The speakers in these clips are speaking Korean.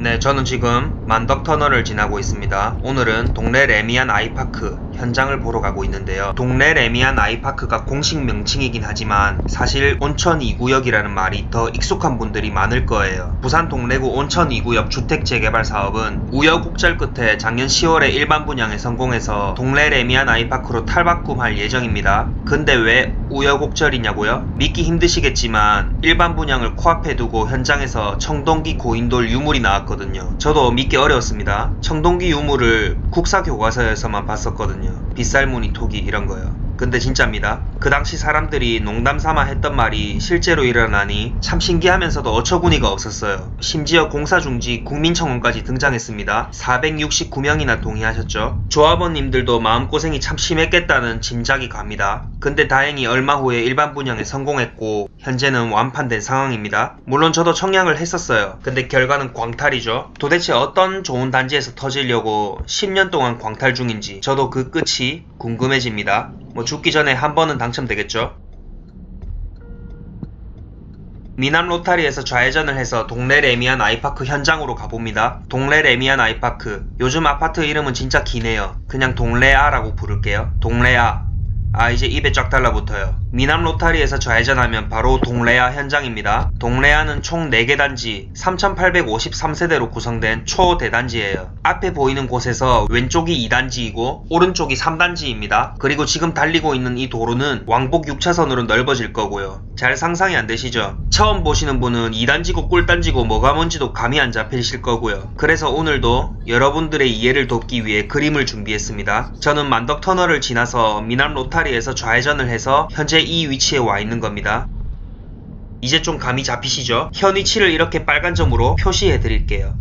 네, 저는 지금 만덕터널을 지나고 있습니다. 오늘은 동래 레미안 아이파크 현장을 보러 가고 있는데요. 동래 레미안 아이파크가 공식 명칭이긴 하지만 사실 온천 2구역이라는 말이 더 익숙한 분들이 많을 거예요. 부산 동래구 온천 2구역 주택 재개발 사업은 우여곡절 끝에 작년 10월에 일반 분양에 성공해서 동래 레미안 아이파크로 탈바꿈할 예정입니다. 근데 왜 우여곡절이냐고요? 믿기 힘드시겠지만 일반 분양을 코앞에 두고 현장에서 청동기 고인돌 유물이 나왔거든요. 저도 믿기 어려웠습니다. 청동기 유물을 국사 교과서에서만 봤었거든요. 빗살무늬 토기 이런 거요. 근데 진짜입니다. 그 당시 사람들이 농담삼아 했던 말이 실제로 일어나니 참 신기하면서도 어처구니가 없었어요. 심지어 공사중지 국민청원까지 등장했습니다. 469명이나 동의하셨죠. 조합원님들도 마음고생이 참 심했겠다는 짐작이 갑니다. 근데 다행히 얼마 후에 일반 분양에 성공했고 현재는 완판된 상황입니다. 물론 저도 청약을 했었어요. 근데 결과는 광탈이죠. 도대체 어떤 좋은 단지에서 터지려고 10년 동안 광탈 중인지 저도 그 끝이 궁금해집니다. 죽기 전에 한 번은 당첨되겠죠? 미남 로타리에서 좌회전을 해서 동래 레미안 아이파크 현장으로 가봅니다. 동래 레미안 아이파크. 요즘 아파트 이름은 진짜 기네요. 그냥 동래아라고 부를게요. 동래아. 이제 입에 쫙 달라붙어요. 미남 로타리에서 좌회전하면 바로 동래아 현장입니다. 동래아는 총 4개 단지 3853세대로 구성된 초대단지예요. 앞에 보이는 곳에서 왼쪽이 2단지이고 오른쪽이 3단지입니다. 그리고 지금 달리고 있는 이 도로는 왕복 6차선으로 넓어질 거고요. 잘 상상이 안 되시죠? 처음 보시는 분은 2단지고 꿀단지고 뭐가 뭔지도 감이 안 잡히실 거고요. 그래서 오늘도 여러분들의 이해를 돕기 위해 그림을 준비했습니다. 저는 만덕터널을 지나서 미남 로타리에서 좌회전을 해서 현재 이 위치에 와 있는 겁니다. 이제 좀 감이 잡히시죠? 현 위치를 이렇게 빨간 점으로 표시해 드릴게요.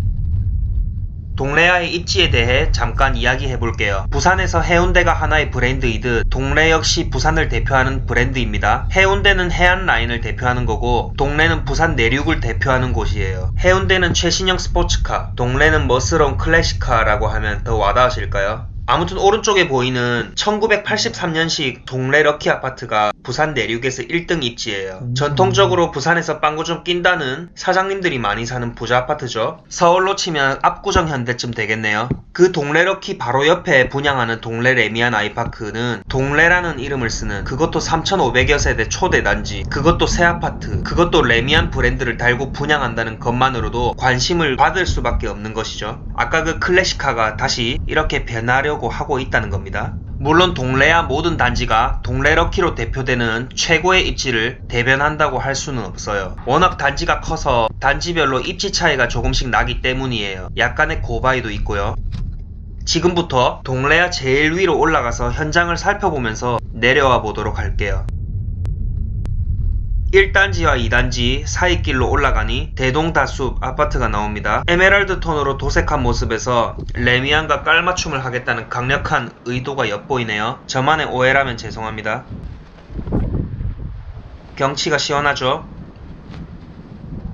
동래아의 입지에 대해 잠깐 이야기해 볼게요. 부산에서 해운대가 하나의 브랜드이듯 동래 역시 부산을 대표하는 브랜드입니다. 해운대는 해안 라인을 대표하는 거고 동래는 부산 내륙을 대표하는 곳이에요. 해운대는 최신형 스포츠카, 동래는 멋스러운 클래식카라고 하면 더 와닿으실까요? 아무튼 오른쪽에 보이는 1983년식 동래 럭키 아파트가 부산 내륙에서 1등 입지예요. 전통적으로 부산에서 빵구 좀 낀다는 사장님들이 많이 사는 부자 아파트죠. 서울로 치면 압구정 현대쯤 되겠네요. 그 동래 럭키 바로 옆에 분양하는 동래 레미안 아이파크는 동래라는 이름을 쓰는 그것도 3,500여 세대 초대단지, 그것도 새 아파트, 그것도 레미안 브랜드를 달고 분양한다는 것만으로도 관심을 받을 수밖에 없는 것이죠. 아까 그 클래식카가 다시 이렇게 변하려고 하고 있다는 겁니다. 물론 동래아 모든 단지가 동래 럭키로 대표되는 최고의 입지를 대변한다고 할 수는 없어요. 워낙 단지가 커서 단지별로 입지 차이가 조금씩 나기 때문이에요. 약간의 고바위도 있고요. 지금부터 동래아 제일 위로 올라가서 현장을 살펴보면서 내려와 보도록 할게요. 1단지와 2단지 사이 길로 올라가니 대동다숲 아파트가 나옵니다. 에메랄드 톤으로 도색한 모습에서 레미안과 깔맞춤을 하겠다는 강력한 의도가 엿보이네요. 저만의 오해라면 죄송합니다. 경치가 시원하죠?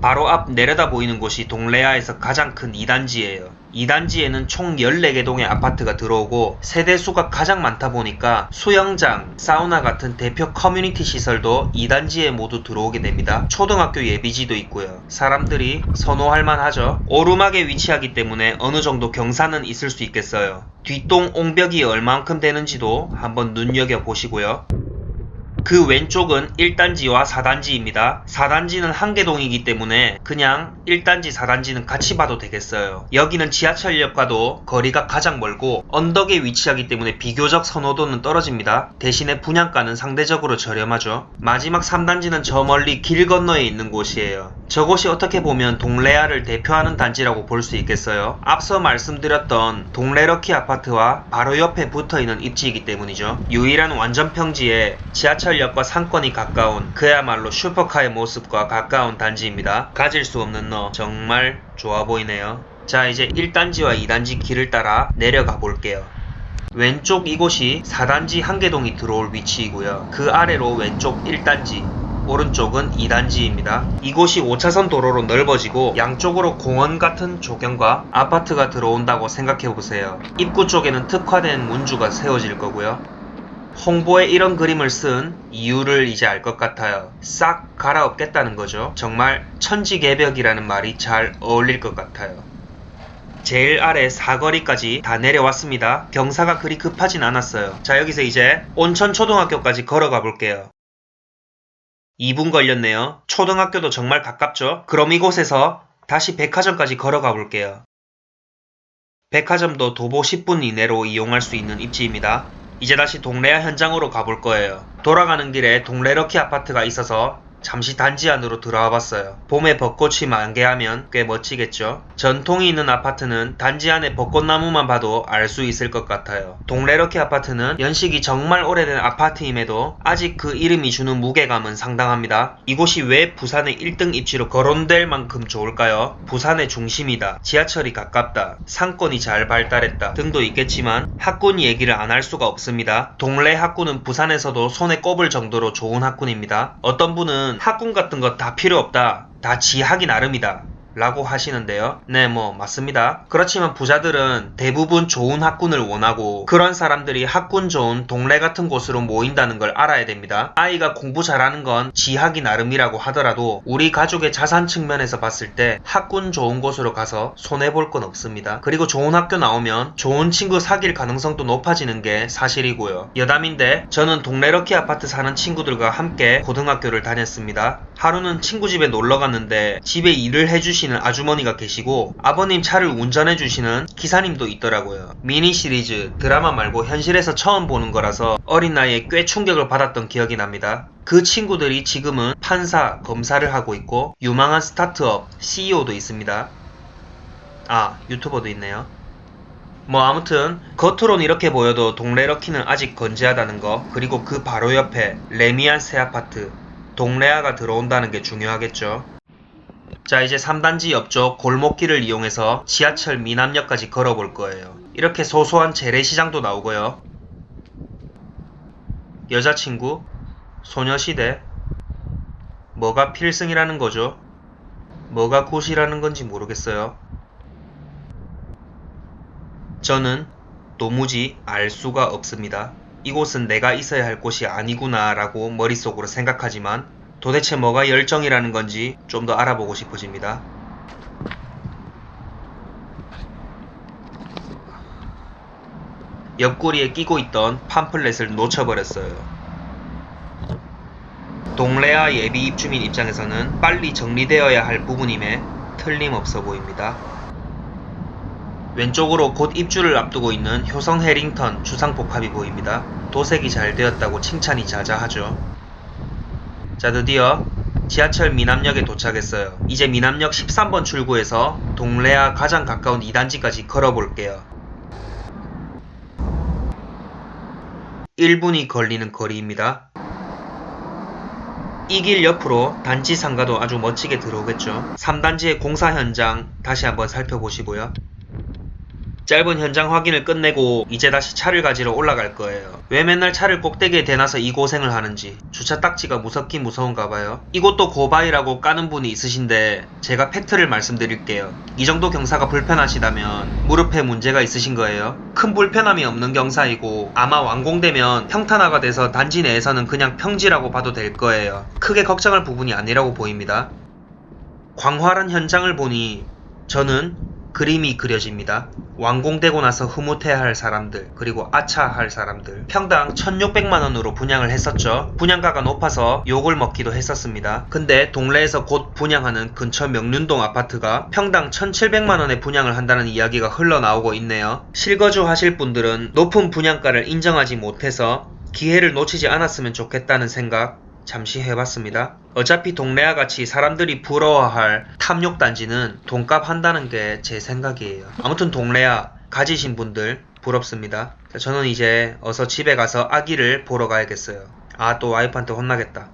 바로 앞 내려다 보이는 곳이 동래아에서 가장 큰 2단지예요. 2단지에는 총 14개 동의 아파트가 들어오고 세대수가 가장 많다 보니까 수영장, 사우나 같은 대표 커뮤니티 시설도 2단지에 모두 들어오게 됩니다. 초등학교 예비지도 있고요. 사람들이 선호할 만하죠. 오르막에 위치하기 때문에 어느 정도 경사는 있을 수 있겠어요. 뒷동 옹벽이 얼만큼 되는지도 한번 눈여겨보시고요. 그 왼쪽은 1단지와 4단지입니다. 4단지는 한개동이기 때문에 그냥 1단지, 4단지는 같이 봐도 되겠어요. 여기는 지하철역과도 거리가 가장 멀고 언덕에 위치하기 때문에 비교적 선호도는 떨어집니다. 대신에 분양가는 상대적으로 저렴하죠. 마지막 3단지는 저 멀리 길 건너에 있는 곳이에요. 저곳이 어떻게 보면 동래아를 대표하는 단지라고 볼 수 있겠어요. 앞서 말씀드렸던 동래 럭키 아파트와 바로 옆에 붙어있는 입지이기 때문이죠. 유일한 완전 평지에 지하철역과 상권이 가까운 그야말로 슈퍼카의 모습과 가까운 단지입니다. 가질 수 없는 너 정말 좋아 보이네요. 자, 이제 1단지와 2단지 길을 따라 내려가 볼게요. 왼쪽 이곳이 4단지 한개동이 들어올 위치이고요. 그 아래로 왼쪽 1단지, 오른쪽은 2단지입니다. 이곳이 5차선 도로로 넓어지고 양쪽으로 공원 같은 조경과 아파트가 들어온다고 생각해보세요. 입구 쪽에는 특화된 문주가 세워질 거고요. 홍보에 이런 그림을 쓴 이유를 이제 알 것 같아요. 싹 갈아엎겠다는 거죠. 정말 천지개벽이라는 말이 잘 어울릴 것 같아요. 제일 아래 사거리까지 다 내려왔습니다. 경사가 그리 급하진 않았어요. 자, 여기서 이제 온천초등학교까지 걸어가 볼게요. 2분 걸렸네요. 초등학교도 정말 가깝죠? 그럼 이곳에서 다시 백화점까지 걸어가 볼게요. 백화점도 도보 10분 이내로 이용할 수 있는 입지입니다. 이제 다시 동래야 현장으로 가볼 거예요. 돌아가는 길에 동래럭키 아파트가 있어서 잠시 단지 안으로 들어와 봤어요. 봄에 벚꽃이 만개하면 꽤 멋지겠죠? 전통이 있는 아파트는 단지 안에 벚꽃나무만 봐도 알 수 있을 것 같아요. 동래럭키 아파트는 연식이 정말 오래된 아파트임에도 아직 그 이름이 주는 무게감은 상당합니다. 이곳이 왜 부산의 1등 입지로 거론될 만큼 좋을까요? 부산의 중심이다, 지하철이 가깝다, 상권이 잘 발달했다 등도 있겠지만 학군 얘기를 안 할 수가 없습니다. 동래 학군은 부산에서도 손에 꼽을 정도로 좋은 학군입니다. 어떤 분은 학군 같은 거 다 필요 없다, 다 지하기 나름이다 라고 하시는데요. 네, 뭐 맞습니다. 그렇지만 부자들은 대부분 좋은 학군을 원하고 그런 사람들이 학군 좋은 동래 같은 곳으로 모인다는 걸 알아야 됩니다. 아이가 공부 잘하는 건 지하기 나름이라고 하더라도 우리 가족의 자산 측면에서 봤을 때 학군 좋은 곳으로 가서 손해볼 건 없습니다. 그리고 좋은 학교 나오면 좋은 친구 사귈 가능성도 높아지는 게 사실이고요. 여담인데 저는 동래럭키 아파트 사는 친구들과 함께 고등학교를 다녔습니다. 하루는 친구 집에 놀러 갔는데 집에 일을 해주시는 아주머니가 계시고 아버님 차를 운전해주시는 기사님도 있더라고요. 미니 시리즈 드라마 말고 현실에서 처음 보는 거라서 어린 나이에 꽤 충격을 받았던 기억이 납니다. 그 친구들이 지금은 판사, 검사를 하고 있고 유망한 스타트업 CEO도 있습니다. 아, 유튜버도 있네요. 뭐 아무튼 겉으론 이렇게 보여도 동래럭키는 아직 건재하다는 거, 그리고 그 바로 옆에 레미안 새 아파트 동래아가 들어온다는 게 중요하겠죠. 자, 이제 3단지 옆쪽 골목길을 이용해서 지하철 미남역까지 걸어볼 거예요. 이렇게 소소한 재래시장도 나오고요. 여자친구? 소녀시대? 뭐가 필승이라는 거죠? 뭐가 굿이라는 건지 모르겠어요. 저는 도무지 알 수가 없습니다. 이곳은 내가 있어야 할 곳이 아니구나 라고 머릿속으로 생각하지만 도대체 뭐가 열정이라는 건지 좀 더 알아보고 싶어집니다. 옆구리에 끼고 있던 팜플렛을 놓쳐버렸어요. 동래아 예비 입주민 입장에서는 빨리 정리되어야 할 부분임에 틀림없어 보입니다. 왼쪽으로 곧 입주를 앞두고 있는 효성 해링턴 주상복합이 보입니다. 도색이 잘 되었다고 칭찬이 자자하죠. 자, 드디어 지하철 미남역에 도착했어요. 이제 미남역 13번 출구에서 동래아 가장 가까운 2단지까지 걸어볼게요. 1분이 걸리는 거리입니다. 이 길 옆으로 단지 상가도 아주 멋지게 들어오겠죠. 3단지의 공사 현장 다시 한번 살펴보시고요. 짧은 현장 확인을 끝내고 이제 다시 차를 가지러 올라갈 거예요. 왜 맨날 차를 꼭대기에 대놔서 이 고생을 하는지. 주차 딱지가 무섭긴 무서운가 봐요. 이것도 고바이라고 까는 분이 있으신데 제가 팩트를 말씀드릴게요. 이 정도 경사가 불편하시다면 무릎에 문제가 있으신 거예요. 큰 불편함이 없는 경사이고 아마 완공되면 평탄화가 돼서 단지 내에서는 그냥 평지라고 봐도 될 거예요. 크게 걱정할 부분이 아니라고 보입니다. 광활한 현장을 보니 저는 그림이 그려집니다. 완공되고 나서 흐뭇해할 사람들, 그리고 아차할 사람들. 평당 1600만원으로 분양을 했었죠. 분양가가 높아서 욕을 먹기도 했었습니다. 근데 동래에서 곧 분양하는 근처 명륜동 아파트가 평당 1700만원에 분양을 한다는 이야기가 흘러나오고 있네요. 실거주 하실 분들은 높은 분양가를 인정하지 못해서 기회를 놓치지 않았으면 좋겠다는 생각 잠시 해봤습니다. 어차피 동래아 같이 사람들이 부러워할 탐욕단지는 돈값 한다는 게 제 생각이에요. 아무튼 동래아 가지신 분들 부럽습니다. 저는 이제 어서 집에 가서 아기를 보러 가야겠어요. 아, 또 와이프한테 혼나겠다.